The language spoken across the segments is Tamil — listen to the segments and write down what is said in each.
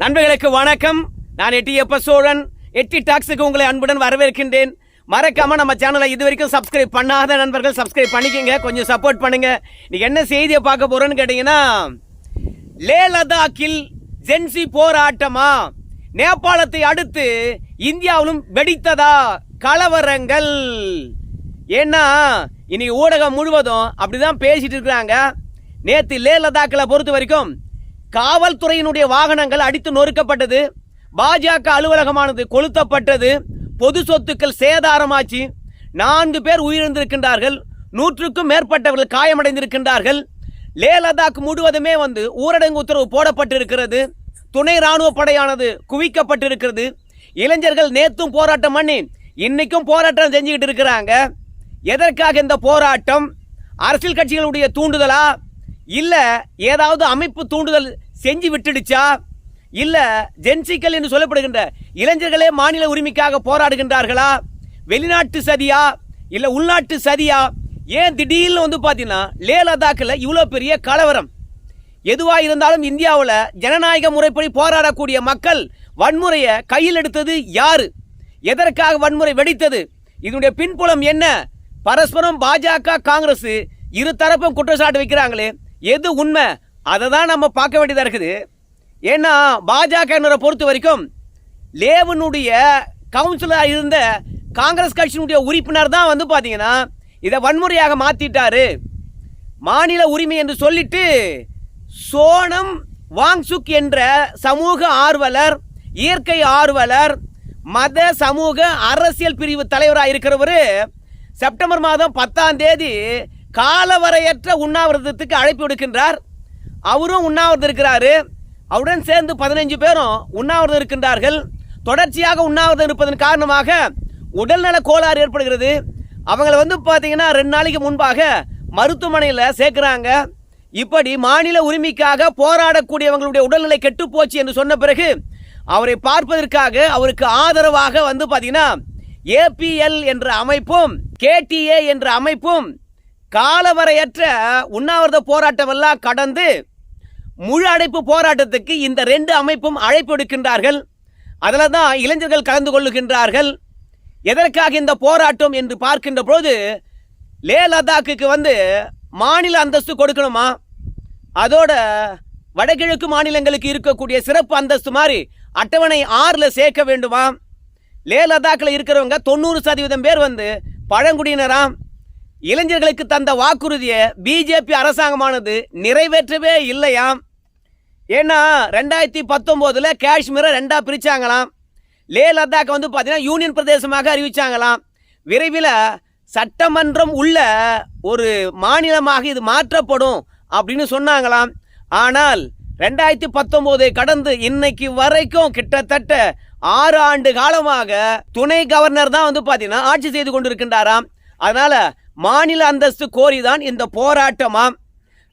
நண்பர்களுக்கு வணக்கம். நான் எட்டியப்ப சோழன். எட்டி டாக்ஸுக்கு உங்களை அன்புடன் வரவேற்கின்றேன். மறக்காம நம்ம சேனலை இது வரைக்கும் சப்ஸ்கிரைப் பண்ணாத நண்பர்கள் சப்ஸ்கிரைப் பண்ணிக்கங்க, கொஞ்சம் சப்போர்ட் பண்ணுங்க. நீங்க என்ன செய்தியை பார்க்க போறோன்னு கேட்டீங்கன்னா, லே லடாக்கில் ஜென்சி போராட்டமா, நேபாளத்தை அடுத்து இந்தியாவிலும் வெடித்ததா கலவரங்கள். ஏன்னா இன்னைக்கு ஊடகம் முழுவதும் அப்படிதான் பேசிட்டு இருக்கிறாங்க. நேற்று லே லடாக்கில் பொறுத்த வரைக்கும் காவல்துறையினுடைய வாகனங்கள் அடித்து நொறுக்கப்பட்டது, பாஜக அலுவலகமானது கொளுத்தப்பட்டது, பொது சொத்துக்கள் சேதாரமாச்சு, 4 பேர் உயிரிழந்திருக்கின்றார்கள், 100க்கும் மேற்பட்டவர்கள் காயமடைந்திருக்கின்றார்கள். லே லடாக் முழுவதுமே ஊரடங்கு உத்தரவு போடப்பட்டிருக்கிறது. துணை ராணுவ படையானது குவிக்கப்பட்டிருக்கிறது. இளைஞர்கள் நேத்தும் போராட்டம் பண்ணி இன்னைக்கும் போராட்டம் செஞ்சுக்கிட்டு இருக்கிறாங்க. எதற்காக இந்த போராட்டம்? அரசியல் கட்சிகளுடைய தூண்டுதலா, இல்ல ஏதாவது அமைப்பு தூண்டுதல் செஞ்சு விட்டுடுச்சா, இல்ல ஜென்சிக்கள் என்று சொல்லப்படுகின்ற இளைஞர்களே மாநில உரிமைக்காக போராடுகின்றார்களா, வெளிநாட்டு சதியா, இல்ல உள்நாட்டு சதியா? ஏன் திடீர்னு பாத்தீங்கன்னா லே லடாக்கில் இவ்வளவு பெரிய கலவரம்? எதுவா இருந்தாலும் இந்தியாவில் ஜனநாயக முறைப்படி போராடக்கூடிய மக்கள் வன்முறையை கையில் எடுத்தது யாரு? எதற்காக வன்முறை வெடித்தது? இதனுடைய பின்புலம் என்ன? பரஸ்பரம் பாஜக காங்கிரஸ் இரு தரப்பும் குற்றச்சாட்டு வைக்கிறாங்களே, எது உண்மை? அதை தான் நம்ம பார்க்க வேண்டியதாக இருக்குது. ஏன்னா பாஜக பொறுத்த வரைக்கும் லேவனுடைய கவுன்சிலராக இருந்த காங்கிரஸ் கட்சியினுடைய உறுப்பினர் தான் பார்த்தீங்கன்னா இதை வன்முறையாக மாற்றிட்டாரு. மாநில உரிமை என்று சொல்லிட்டு சோனம் வாங்சுக் என்ற சமூக ஆர்வலர், இயற்கை ஆர்வலர், மத சமூக அரசியல் பிரிவு தலைவராக இருக்கிறவர் செப்டம்பர் மாதம் 10ஆம் தேதி காலவரையற்ற உண்ணாவிரதத்துக்கு அழைப்பு விடுக்கின்றார். அவரும் உண்ணாவிரதம் இருக்கிறாரு. அவருடன் சேர்ந்து 15 பேரும் உண்ணாவிரதம் இருக்கின்றார்கள். தொடர்ச்சியாக உண்ணாவிரதம் இருப்பதன் காரணமாக உடல்நல கோளாறு ஏற்படுகிறது. அவங்களை பார்த்தீங்கன்னா 2 நாளைக்கு முன்பாக மருத்துவமனையில் சேர்க்கிறாங்க. இப்படி மாநில உரிமைக்காக போராடக்கூடியவங்களுடைய உடல்நிலை கெட்டு போச்சு என்று சொன்ன பிறகு அவரை பார்ப்பதற்காக அவருக்கு ஆதரவாக பார்த்தீங்கன்னா ஏபிஎல் என்ற அமைப்பும் கேடிஏ என்ற அமைப்பும் காலவரையற்ற உண்ணாவிரத போராட்டம் எல்லாம் கடந்து முழு அடைப்பு போராட்டத்துக்கு இந்த 2 அமைப்பும் அழைப்பு எடுக்கின்றார்கள். அதில் தான் இளைஞர்கள் கலந்து கொள்ளுகின்றார்கள். எதற்காக இந்த போராட்டம் என்று பார்க்கின்ற போது, லே லடாக்குக்கு மாநில அந்தஸ்து கொடுக்கணுமா, அதோட வடகிழக்கு மாநிலங்களுக்கு இருக்கக்கூடிய சிறப்பு அந்தஸ்து மாதிரி அட்டவணை 6ல் சேர்க்க வேண்டுமா? லே லடாக்கில் இருக்கிறவங்க 90% பேர் பழங்குடியினராம். இளைஞர்களுக்கு தந்த வாக்குறுதியை பிஜேபி அரசாங்கமானது நிறைவேற்றவே இல்லையாம். ஏன்னா 2019 காஷ்மீரை 2ஆ பிரிச்சாங்களாம். லே லடாக் பார்த்தீங்கன்னா யூனியன் பிரதேசமாக அறிவிச்சாங்களாம். விரைவில் சட்டமன்றம் உள்ள ஒரு மாநிலமாக இது மாற்றப்படும் அப்படின்னு சொன்னாங்களாம். ஆனால் 2019 கடந்து இன்னைக்கு வரைக்கும் கிட்டத்தட்ட 6 ஆண்டு காலமாக துணை கவர்னர் தான் பார்த்தீங்கன்னா ஆட்சி செய்து கொண்டிருக்கின்றாராம். அதனால மாநில அந்தஸ்து கோரிதான் இந்த போராட்டமாம்.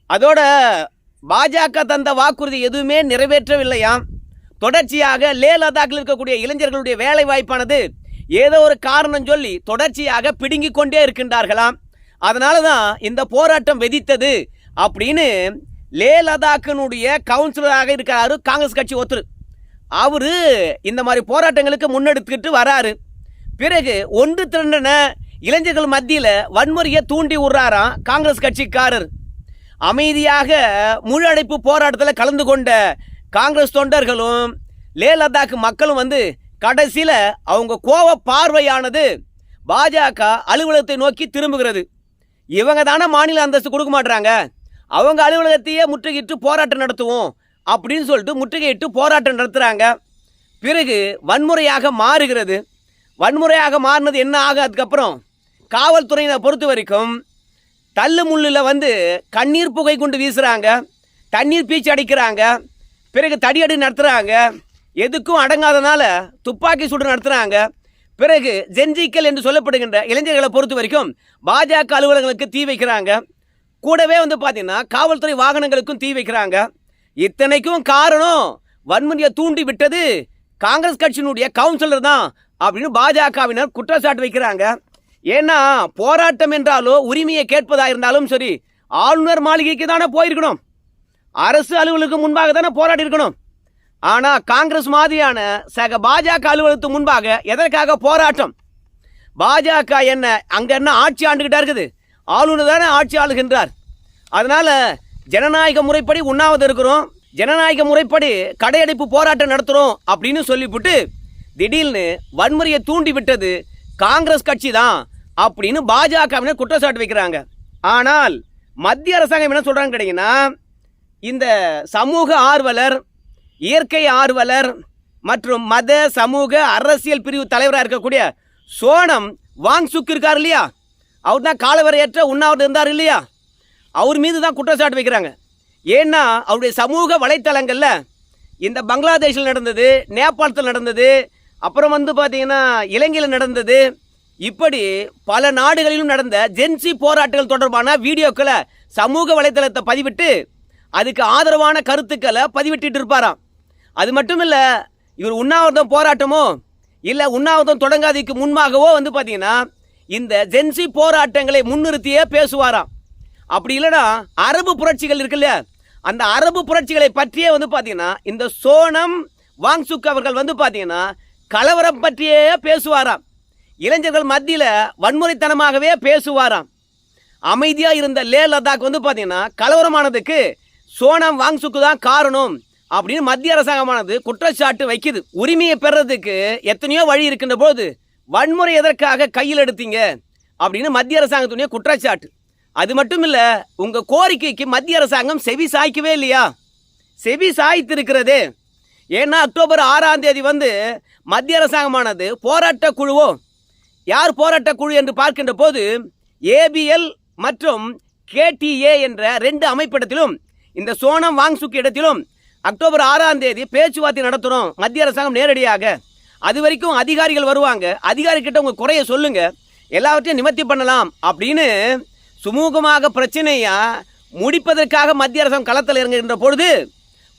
அதோட பாஜக தந்த வாக்குறுதி எதுவுமே நிறைவேற்றவில்லையாம். தொடர்ச்சியாக லே லடாக்கில் இருக்கக்கூடிய இளைஞர்களுடைய வேலை வாய்ப்பானது ஏதோ ஒரு காரணம் சொல்லி தொடர்ச்சியாக பிடுங்கி கொண்டே இருக்கின்றார்களாம். அதனால தான் இந்த போராட்டம் வெடித்தது அப்படின்னு லே லடாக்கினுடைய கவுன்சிலராக இருக்கிறாரு காங்கிரஸ் கட்சி ஒருத்தர். அவரு இந்த மாதிரி போராட்டங்களுக்கு முன்னெடுத்துக்கிட்டு வராரு. பிறகு ஒன்று திரண்டன இளைஞர்கள் மத்தியில் வன்முறையை தூண்டி விடுறாராம் காங்கிரஸ் கட்சிக்காரர். அமைதியாக முழு அடைப்பு போராட்டத்தில் கலந்து கொண்ட காங்கிரஸ் தொண்டர்களும் லே லடாக் மக்களும் கடைசியில் அவங்க கோப பார்வையானது பாஜக அலுவலகத்தை நோக்கி திரும்புகிறது. இவங்க தானே மாநில அந்தஸ்து கொடுக்க மாட்டாங்க, அவங்க அலுவலகத்தையே முற்றுகையிட்டு போராட்டம் நடத்துவோம் அப்படின்னு சொல்லிட்டு முற்றுகையிட்டு போராட்டம் நடத்துகிறாங்க. பிறகு வன்முறையாக மாறுகிறது. வன்முறையாக மாறினது என்ன ஆகும்? அதுக்கப்புறம் காவல்துறையினை பொறுத்த வரைக்கும் தள்ளு முள்ளில் கண்ணீர் புகை கொண்டு வீசுகிறாங்க, தண்ணீர் பீச்சு அடிக்கிறாங்க, பிறகு தடியடி நடத்துகிறாங்க. எதுக்கும் அடங்காதனால துப்பாக்கி சூடு நடத்துகிறாங்க. பிறகு ஜென்சிக்கள் என்று சொல்லப்படுகின்ற இளைஞர்களை பொறுத்த வரைக்கும் பாஜக அலுவலகங்களுக்கு தீ வைக்கிறாங்க. கூடவே பார்த்தீங்கன்னா காவல்துறை வாகனங்களுக்கும் தீ வைக்கிறாங்க. இத்தனைக்கும் காரணம் வன்முறையை தூண்டி விட்டது காங்கிரஸ் கட்சியினுடைய கவுன்சிலர் தான் அப்படின்னு பாஜகவினர் குற்றச்சாட்டு வைக்கிறாங்க. ஏன்னா போராட்டம் என்றாலோ உரிமையை கேட்பதா இருந்தாலும் சரி ஆளுநர் மாளிகைக்கு தானே போயிருக்கணும், அரசு அலுவலகம் முன்பாக தானே போராடி இருக்கணும். ஆனா காங்கிரஸ் மாதிரியான சக பாஜக அலுவலகத்துக்கு முன்பாக எதற்காக போராட்டம்? பாஜக என்ன அங்க என்ன ஆட்சி ஆண்டுகிட்டா இருக்குது? ஆளுநர் தானே ஆட்சி ஆளுகின்றார். அதனால ஜனநாயக முறைப்படி உண்ணாவது இருக்கிறோம், ஜனநாயக முறைப்படி கடையடைப்பு போராட்டம் நடத்துறோம் அப்படின்னு சொல்லிவிட்டு திடீர்னு வன்முறையை தூண்டி விட்டது காங்கிரஸ் கட்சி தான் அப்படின்னு பாஜக குற்றச்சாட்டு வைக்கிறாங்க. ஆனால் மத்திய அரசாங்கம் என்ன சொல்றாங்க கேட்டீங்கன்னா, இந்த சமூக ஆர்வலர், இயற்கை ஆர்வலர் மற்றும் மத சமூக அரசியல் பிரிவு தலைவராக இருக்கக்கூடிய சோனம் வாங்சுக் இருக்கார் இல்லையா, அவர் தான் காலவரையற்ற உண்ணாவிரதம் இருந்தார் இல்லையா, அவர் மீது தான் குற்றச்சாட்டு வைக்கிறாங்க. ஏன்னா அவருடைய சமூக வலைத்தளங்களில் இந்த பங்களாதேஷில் நடந்தது, நேபாளத்தில் நடந்தது, அப்புறம் பார்த்தீங்கன்னா இலங்கையில் நடந்தது, இப்படி பல நாடுகளிலும் நடந்த ஜென்சி போராட்டங்கள் தொடர்பான வீடியோக்களை சமூக வலைத்தளத்தை பதிவிட்டு அதுக்கு ஆதரவான கருத்துக்களை பதிவிட்டு இருப்பாராம். அது மட்டும் இல்லை, இவர் உண்ணாவிரதம் போராட்டமோ இல்லை உண்ணாவிரதம் தொடங்காததுக்கு முன்பாகவோ பார்த்தீங்கன்னா இந்த ஜென்சி போராட்டங்களை முன்னிறுத்தியே பேசுவாராம். அப்படி இல்லைன்னா அரபு புரட்சிகள் இருக்குல்ல, அந்த அரபு புரட்சிகளை பற்றியே பார்த்தீங்கன்னா இந்த சோனம் வாங்சுக் அவர்கள் பார்த்தீங்கன்னா கலவரம் பற்றியே பேசுவாராம். இளைஞர்கள் மத்தியில் வன்முறைத்தனமாகவே பேசுவாராம். அமைதியாக இருந்த லே லடாக் பார்த்தீங்கன்னா கலவரமானதுக்கு சோனம் வாங்சுக்கு தான் காரணம் அப்படின்னு மத்திய அரசாங்கமானது குற்றச்சாட்டு வைக்குது. உரிமையை பெறதுக்கு எத்தனையோ வழி இருக்கின்ற போது வன்முறை எதற்காக கையில் எடுத்தீங்க அப்படின்னு மத்திய அரசாங்கத்துடைய குற்றச்சாட்டு. அது மட்டும் இல்லை, உங்கள் கோரிக்கைக்கு மத்திய அரசாங்கம் செவி சாய்க்கவே இல்லையா? செவி சாய்த்து இருக்கிறது. ஏன்னா அக்டோபர் 6ஆம் தேதி மத்திய அரசாங்கமானது போராட்ட குழுவோ, யார் போராட்ட குழு என்று பார்க்கின்ற போது ஏபிஎல் மற்றும் கேடிஏ என்ற 2 அமைப்பிடத்திலும் இந்த சோனம் வாங்சுக் இடத்திலும் அக்டோபர் 6ஆம் தேதி பேச்சுவார்த்தை நடத்துகிறோம் மத்திய அரசாங்கம் நேரடியாக. அது வரைக்கும் அதிகாரிகள் வருவாங்க, அதிகாரிகிட்ட உங்கள் குறைய சொல்லுங்க, எல்லாவற்றையும் நிவர்த்தி பண்ணலாம் அப்படின்னு சுமூகமாக பிரச்சனையா முடிப்பதற்காக மத்திய அரசாங்கம் களத்தில் இறங்குகின்ற பொழுது,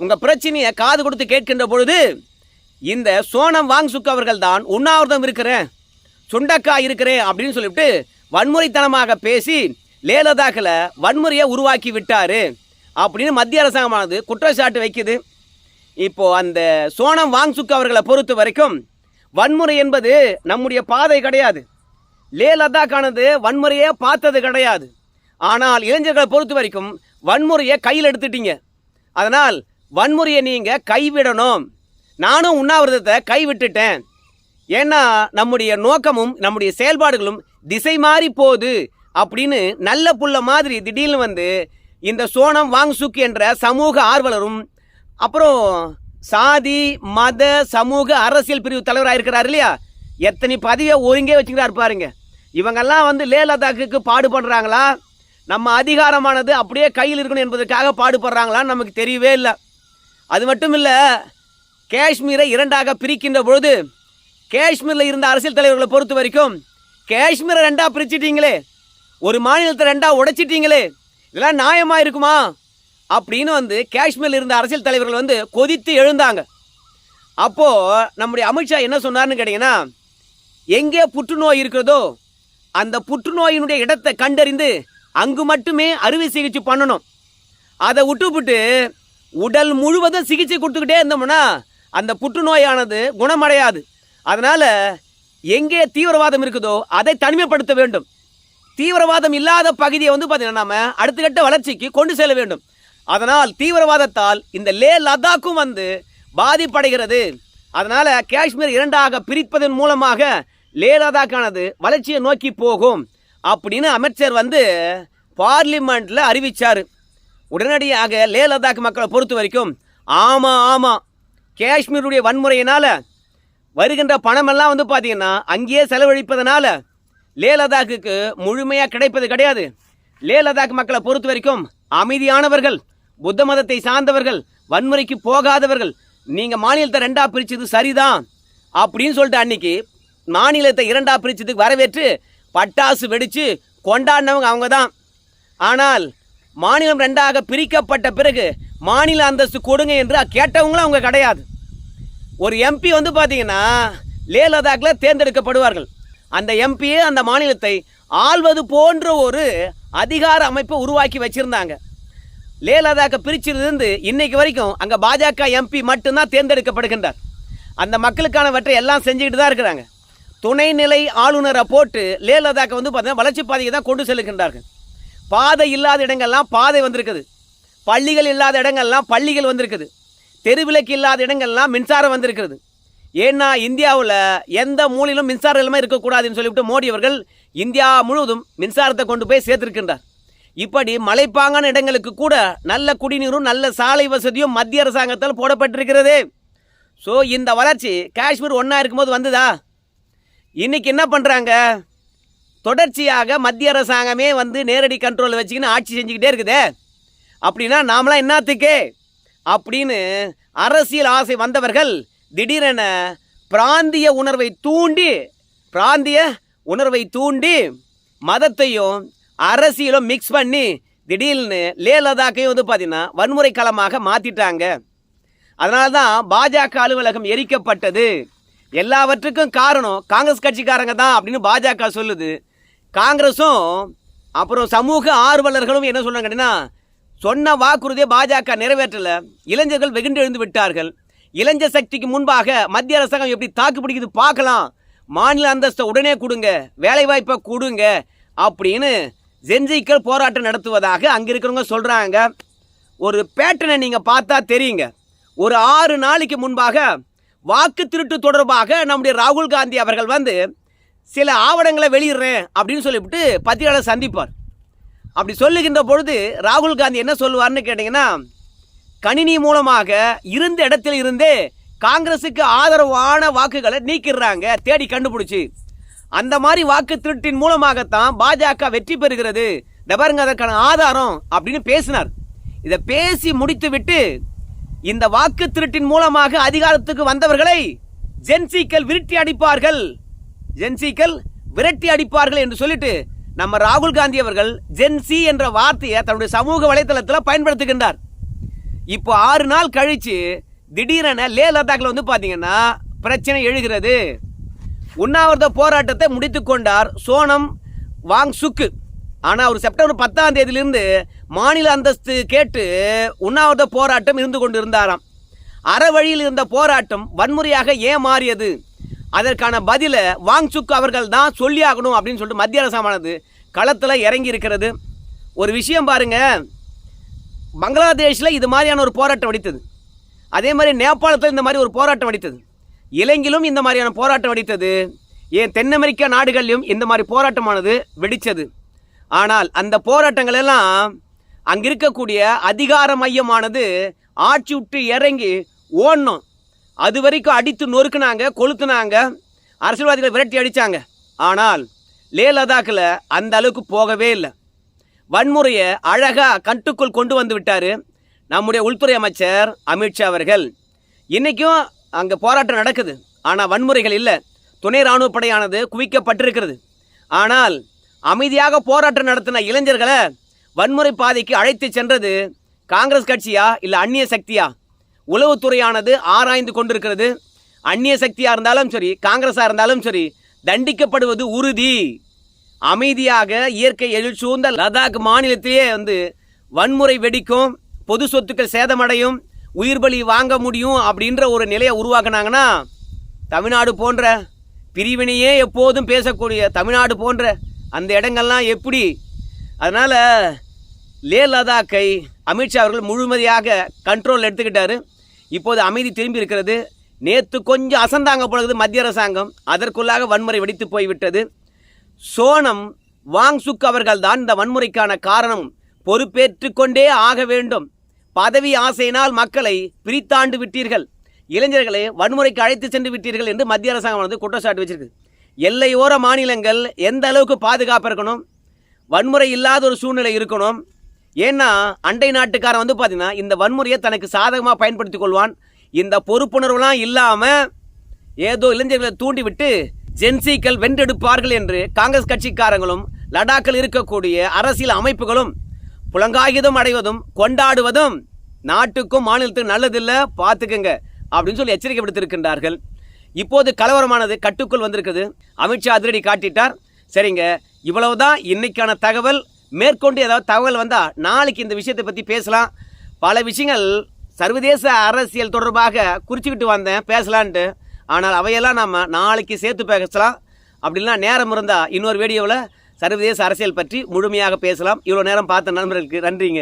உங்கள் பிரச்சனையை காது கொடுத்து கேட்கின்ற பொழுது இந்த சோனம் வாங்சுக் அவர்கள் தான் உண்ணாவிரதம் இருக்கிறேன், சுண்டக்காய் இருக்கிறேன் அப்படின்னு சொல்லிவிட்டு வன்முறைத்தனமாக பேசி லே லடாக்கில் வன்முறையை உருவாக்கி விட்டாரு அப்படின்னு மத்திய அரசாங்கமானது குற்றச்சாட்டு வைக்குது. இப்போ அந்த சோனம் வாங்சுக் அவர்களை பொறுத்த வரைக்கும் வன்முறை என்பது நம்முடைய பாதை கிடையாது. லே லடாக்கானது வன்முறையே பார்த்தது கிடையாது. ஆனால் இளைஞர்களை பொறுத்த வரைக்கும் வன்முறையை கையில் எடுத்துட்டீங்க. அதனால் வன்முறையை நீங்கள் கைவிடணும். நானும் உண்ணாவிரதத்தை கைவிட்டுட்டேன். ஏன்னா நம்முடைய நோக்கமும் நம்முடைய செயல்பாடுகளும் திசை மாறி போகுது அப்படின்னு நல்ல புள்ள மாதிரி திடீர்னு இந்த சோனம் வாங்சுக் என்ற சமூக ஆர்வலரும் அப்புறம் சாதி மத சமூக அரசியல் பிரிவு தலைவராக இருக்கிறார் இல்லையா, எத்தனை பதவியை ஒருங்கே வச்சுக்கிறார் பாருங்க. இவங்கெல்லாம் லே லடாக்குக்கு பாடுபடுறாங்களா, நம்ம அதிகாரமானது அப்படியே கையில் இருக்கணும் என்பதற்காக பாடுபடுறாங்களான்னு நமக்கு தெரியவே இல்லை. அது மட்டும் இல்லை, காஷ்மீரை 2ஆக பிரிக்கின்ற பொழுது காஷ்மீரில் இருந்த அரசியல் தலைவர்களை பொறுத்த வரைக்கும் காஷ்மீரை 2ஆக பிரிச்சிட்டீங்களே, ஒரு மாநிலத்தை 2ஆக உடைச்சிட்டீங்களே, இதெல்லாம் நியாயமாக இருக்குமா அப்படின்னு காஷ்மீரில் இருந்த அரசியல் தலைவர்கள் கொதித்து எழுந்தாங்க. அப்போது நம்முடைய அமித்ஷா என்ன சொன்னார்னு கேட்டிங்கன்னா, எங்கே புற்றுநோய் இருக்கிறதோ அந்த புற்றுநோயினுடைய இடத்தை கண்டறிந்து அங்கு மட்டுமே அறுவை சிகிச்சை பண்ணணும். அதை விட்டுவிட்டு உடல் முழுவதும் சிகிச்சை கொடுத்துக்கிட்டே இருந்தோம்னா அந்த புற்றுநோயானது குணமடையாது. அதனால் எங்கே தீவிரவாதம் இருக்குதோ அதை தனிமைப்படுத்த வேண்டும். தீவிரவாதம் இல்லாத பகுதியை பார்த்தீங்கன்னா நம்ம அடுத்த கட்ட வளர்ச்சிக்கு கொண்டு செல்ல வேண்டும். அதனால் தீவிரவாதத்தால் இந்த லே லடாக்கும் பாதிப்படைகிறது. அதனால் காஷ்மீர் 2ஆக பிரிப்பதன் மூலமாக லே லடாக்கானது வளர்ச்சியை நோக்கி போகும் அப்படின்னு அமைச்சர் பார்லிமெண்ட்டில் அறிவித்தார். உடனடியாக லே லடாக் மக்களை பொறுத்த வரைக்கும் ஆமாம் காஷ்மீருடைய வன்முறையினால் வருகின்ற பணமெல்லாம் பார்த்தீங்கன்னா அங்கேயே செலவழிப்பதனால லே லடாக்குக்கு முழுமையாக கிடைப்பது கிடையாது. லே லடாக் மக்களை பொறுத்த வரைக்கும் அமைதியானவர்கள், புத்த மதத்தை சார்ந்தவர்கள், வன்முறைக்கு போகாதவர்கள். நீங்கள் மாநிலத்தை 2ஆக பிரித்தது சரிதான் அப்படின்னு சொல்லிட்டு அன்னைக்கு மாநிலத்தை 2ஆக பிரித்ததுக்கு வரவேற்று பட்டாசு வெடித்து கொண்டாடினவங்க அவங்க தான். ஆனால் மாநிலம் 2ஆக பிரிக்கப்பட்ட பிறகு மாநில அந்தஸ்து கொடுங்க என்று கேட்டவங்களும் அவங்க கிடையாது. ஒரு எம்பி பார்த்தீங்கன்னா லே லடாக்கில் தேர்ந்தெடுக்கப்படுவார்கள். அந்த எம்பியே அந்த மாநிலத்தை ஆள்வது போன்ற ஒரு அதிகார அமைப்பை உருவாக்கி வச்சுருந்தாங்க. லே லடாக்கை பிரிச்சிலிருந்து இன்னைக்கு வரைக்கும் அங்கே பாஜக எம்பி மட்டும்தான் தேர்ந்தெடுக்கப்படுகின்றார். அந்த மக்களுக்கானவற்றை எல்லாம் செஞ்சுக்கிட்டு தான் இருக்கிறாங்க. துணைநிலை ஆளுநரை போட்டு லே லடாக்கை வந்து பார்த்தீங்கன்னா வளர்ச்சி பாதையை தான் கொண்டு செல்கின்றார்கள். பாதை இல்லாத இடங்கள்லாம் பாதை வந்திருக்குது, பள்ளிகள் இல்லாத இடங்கள்லாம் பள்ளிகள் வந்திருக்குது, தெருவிளக்கு இல்லாத இடங்கள்லாம் மின்சாரம் வந்திருக்கிறது. ஏன்னா இந்தியாவில் எந்த மூலையிலும் மின்சாரம் இல்லாமல் இருக்கக்கூடாதுன்னு சொல்லிவிட்டு மோடி அவர்கள் இந்தியா முழுவதும் மின்சாரத்தை கொண்டு போய் சேர்த்திருக்கின்றார். இப்படி மலைப்பாங்கான இடங்களுக்கு கூட நல்ல குடிநீரும் நல்ல சாலை வசதியும் மத்திய அரசாங்கத்தால் போடப்பட்டிருக்கிறது. ஸோ இந்த வளர்ச்சி காஷ்மீர் ஒன்றா இருக்கும்போது வந்ததா? இன்னைக்கு என்ன பண்ணுறாங்க? தொடர்ச்சியாக மத்திய அரசாங்கமே வந்து நேரடி கண்ட்ரோலில் வச்சுக்கின்னு ஆட்சி செஞ்சுக்கிட்டே இருக்குதே. அப்படின்னா நாமளாம் என்னத்துக்கே அப்படின்னு அரசியல் ஆசை வந்தவர்கள் திடீரென பிராந்திய உணர்வை தூண்டி மதத்தையும் அரசியலும் மிக்ஸ் பண்ணி திடீர்னு லே லடாக்கையும் வந்து பார்த்தீங்கன்னா வன்முறை களமாக மாற்றிட்டாங்க. அதனால தான் பாஜக அலுவலகம் எரிக்கப்பட்டது. எல்லாவற்றுக்கும் காரணம் காங்கிரஸ் கட்சிக்காரங்க தான் அப்படின்னு பாஜக சொல்லுது. காங்கிரஸும் அப்புறம் சமூக ஆர்வலர்களும் என்ன சொல்கிறாங்க அப்படின்னா, சொன்ன வாக்குறுதியை பாஜக நிறைவேற்றலை, இளைஞர்கள் வெகுண்டு எழுந்து விட்டார்கள், இளைஞர் சக்திக்கு முன்பாக மத்திய அரசாங்கம் எப்படி தாக்கு பிடிக்குது பார்க்கலாம், மாநில அந்தஸ்தை உடனே கொடுங்க, வேலைவாய்ப்பை கொடுங்க அப்படின்னு ஜென்சிக்கள் போராட்டம் நடத்துவதாக அங்கே இருக்கிறவங்க சொல்கிறாங்க. ஒரு பேட்டர்னை நீங்கள் பார்த்தா தெரியுங்க. ஒரு 6 நாளைக்கு முன்பாக வாக்கு திருட்டு தொடர்பாக நம்முடைய ராகுல் காந்தி அவர்கள் வந்து சில ஆவணங்களை வெளியிடுறேன் அப்படின்னு சொல்லிவிட்டு பத்திரிகையாளர் சந்திப்பார். அப்படி சொல்லுகின்ற பொழுது ராகுல் காந்தி என்ன சொல்லுவார்னு கேட்டிங்கன்னா, கணினி மூலமாக இருந்த இடத்துல இருந்தே காங்கிரஸுக்கு ஆதரவான வாக்குகளை நீக்கிடுறாங்க தேடி கண்டுபிடிச்சி. அந்த மாதிரி வாக்கு திருட்டின் மூலமாகத்தான் பாஜக வெற்றி பெறுகிறது, பாருங்க அதற்கான ஆதாரம் அப்படின்னு பேசினார். இதை பேசி முடித்து விட்டு இந்த வாக்கு திருட்டின் மூலமாக அதிகாரத்துக்கு வந்தவர்களை ஜென்சிக்கள் விரட்டி அடிப்பார்கள் என்று சொல்லிட்டு நம்ம ராகுல் காந்தி அவர்கள் ஜென்சி என்ற வார்த்தையை தன்னுடைய சமூக வலைதளத்தில் பயன்படுத்துகின்றார். இப்போ 6 நாள் கழிச்சு திடீரென லே லடாக்ல வந்து பார்த்தீங்கன்னா பிரச்சனை எழுகிறது. உண்ணாவிரத போராட்டத்தை முடித்து கொண்டார் சோனம் வாங்சுக். ஆனால் அவர் செப்டம்பர் 10ஆம் தேதியிலிருந்து மாநில அந்தஸ்து கேட்டு உண்ணாவிரத போராட்டம் இருந்து கொண்டு இருந்தாராம். அறவழியில் இருந்த போராட்டம் வன்முறையாக ஏன் மாறியது? அதற்கான பதிலை வாங்சுக் அவர்கள் தான் சொல்லி ஆகணும் அப்படின்னு சொல்லிட்டு மத்திய அரசாங்கமானது களத்தில் இறங்கி இருக்கிறது. ஒரு விஷயம் பாருங்க, பங்களாதேஷில் இது மாதிரியான ஒரு போராட்டம் வெடித்தது, அதே மாதிரி நேபாளத்தில் இந்த மாதிரி ஒரு போராட்டம் வெடித்தது, இலங்கையிலும் இந்த மாதிரியான போராட்டம் வெடித்தது, ஏன் தென் அமெரிக்கா நாடுகளிலும் இந்த மாதிரி போராட்டமானது வெடித்தது. ஆனால் அந்த போராட்டங்கள் எல்லாம் அங்கே இருக்கக்கூடிய அதிகார மையமானது ஆட்சி விட்டு இறங்கி ஓடணும், அது வரைக்கும் அடித்து நொறுக்குனாங்க, கொளுத்துனாங்க, அரசியல்வாதிகளை விரட்டி அடித்தாங்க. ஆனால் லே லடாக்கில் அந்த அளவுக்கு போகவே இல்லை. வன்முறையை அழகாக கட்டுக்குள் கொண்டு வந்து விட்டார் நம்முடைய உள்துறை அமைச்சர் அமித்ஷா அவர்கள். இன்றைக்கும் அங்கே போராட்டம் நடக்குது, ஆனால் வன்முறைகள் இல்லை. துணை இராணுவ படையானது குவிக்கப்பட்டிருக்கிறது. ஆனால் அமைதியாக போராட்டம் நடத்தின இளைஞர்களை வன்முறை பாதைக்கு அழைத்து சென்றது காங்கிரஸ் கட்சியா இல்லை அந்நிய சக்தியா? உளவுத்துறையானது ஆராய்ந்து கொண்டிருக்கிறது. அந்நிய சக்தியாக இருந்தாலும் சரி, காங்கிரஸாக இருந்தாலும் சரி, தண்டிக்கப்படுவது உறுதி. அமைதியாக இயற்கை எழில் சூழ்ந்த லடாக் மாநிலத்திலேயே வந்து வன்முறை வெடிக்கும், பொது சொத்துக்கள் சேதமடையும், உயிர் பலி வாங்க முடியும் அப்படின்ற ஒரு நிலையை உருவாக்குனாங்கன்னா, தமிழ்நாடு போன்ற பிரிவினையே எப்போதும் பேசக்கூடிய தமிழ்நாடு போன்ற அந்த இடங்கள்லாம் எப்படி? அதனால் லே லடாக்கை அமித்ஷா அவர்கள் முழுமையாக கண்ட்ரோல் எடுத்துக்கிட்டாரு. இப்போது அமைதி திரும்பி இருக்கிறது. நேற்று கொஞ்சம் அசந்தாங்க பொழுது மத்திய அரசாங்கம், அதற்குள்ளாக வன்முறை வெடித்து போய்விட்டது. சோனம் வாங்சுக் அவர்கள் தான் இந்த வன்முறைக்கான காரணம், பொறுப்பேற்று கொண்டே ஆக வேண்டும். பதவி ஆசையினால் மக்களை பிரித்தாண்டு விட்டீர்கள், இளைஞர்களை வன்முறைக்கு அழைத்து சென்று விட்டீர்கள் என்று மத்திய அரசாங்கம் வந்து குற்றச்சாட்டு வச்சிருக்கு. எல்லையோர மாநிலங்கள் எந்த அளவுக்கு பாதுகாப்பு இருக்கணும், வன்முறை இல்லாத ஒரு சூழ்நிலை இருக்கணும். ஏன்னா அண்டை நாட்டுக்காரன் வந்து பார்த்தீங்கன்னா இந்த வன்முறையை தனக்கு சாதகமாக பயன்படுத்தி கொள்வான். இந்த பொறுப்புணர்வுலாம் இல்லாமல் ஏதோ இளைஞர்களை தூண்டிவிட்டு ஜென்சிக்கள் வென்றெடுப்பார்கள் என்று காங்கிரஸ் கட்சிக்காரங்களும் லடாக்கில் இருக்கக்கூடிய அரசியல் அமைப்புகளும் புலங்காகிதம் அடைவதும் கொண்டாடுவதும் நாட்டுக்கும் மாநிலத்துக்கும் நல்லதில்லை, பார்த்துக்குங்க அப்படின்னு சொல்லி எச்சரிக்கை விடுத்திருக்கின்றார்கள். இப்போது கலவரமானது கட்டுக்குள் வந்திருக்குது. அமித்ஷா அதிரடி காட்டிட்டார். சரிங்க, இவ்வளவுதான் இன்னைக்கான தகவல். மேற்கொண்டு ஏதாவது தகவல் வந்தால் நாளைக்கு இந்த விஷயத்தை பற்றி பேசலாம். பல விஷயங்கள் சர்வதேச அரசியல் தொடர்பாக குறிச்சிக்கிட்டு வந்தேன் பேசலான்ட்டு. ஆனால் அவையெல்லாம் நம்ம நாளைக்கு சேர்த்து பேசலாம். அப்படிலாம் நேரம் இருந்தால் இன்னொரு வீடியோவில் சர்வதேச அரசியல் பற்றி முழுமையாக பேசலாம். இவ்வளோ நேரம் பார்த்த நண்பர்களுக்கு நன்றிங்க.